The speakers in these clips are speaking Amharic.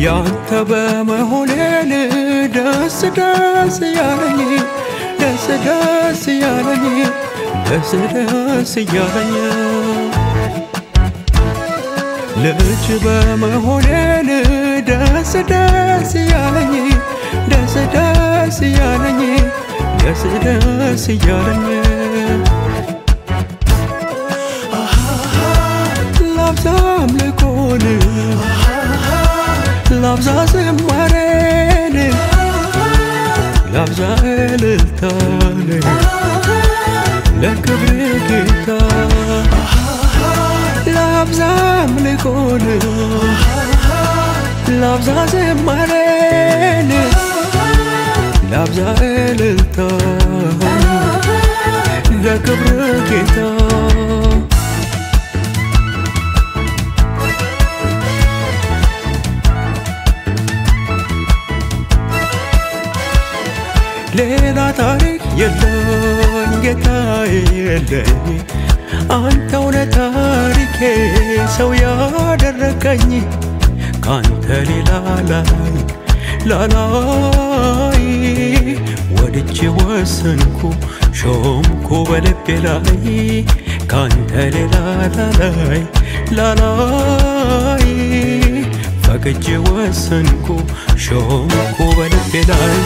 ያንተ በመሆኔን ደስ ደስ ያለኝ ደስ ደስ ያለኝ ደስ ደስ ያለኝ ልጅ በመሆኔን ደስ ደስ ያለኝ ደስ ደስ ያለኝ ደስ ደስ ያለኝ ላብዛም ልኮን ላብዛ ዝማሬን ላብዛ እልልታን ለክብር ጌታ ላብዛ አምልኮን ላብዛ ዝማሬን ላብዛ እልልታን ለክብር ጌታ ሌላ ታሪክ የለኝ ጌታዬ የለኝ አንተው ለታሪኬ ሰው ያደረከኝ ካንተ ሌላ ላይ ወድጄ ወሰንኩ ሾምኩ በልቤ ላይ ካንተ ሌላ ላይ ፈቅጄ ወሰንኩ ሾምኩ በልቤ ላይ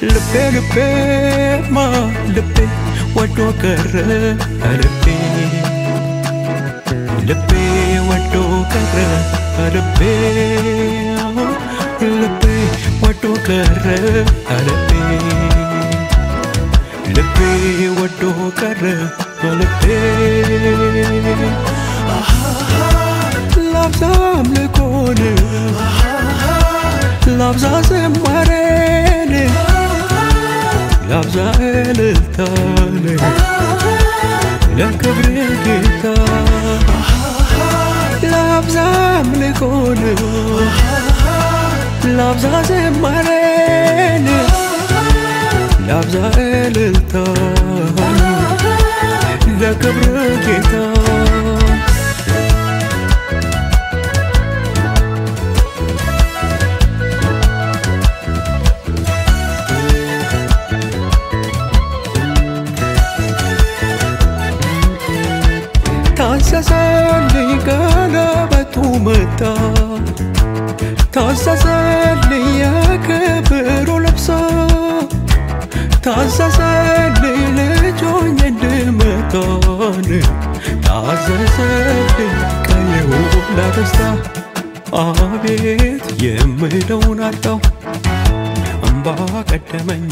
ልቤ ማ ልቤ ወዶ ቀረ ልቤ ወዶ ቀረ ልቤ ወዶ ቀረ ልቤ ወዶ ቀረ ልቤ ላብዛ አምልኮን ላብዛ ዝማሬን ላብዛ እልልታን ለክብር ጌታ ላብዛ አምልኮን ላብዛ ዝማሬን ላብዛ እልልታን ለክብር ጌታ ታሰሰልኝ ቀለበቱ መጣ ታሰሰልኝ የክብሩ ልብስ ታሰሰልኝ ልጅ ሆኜ እንድመጣን ታሰሰልኝ ቀየው ለደስታ አቤት የምለውን አጣሁ እምባ ቀደመኝ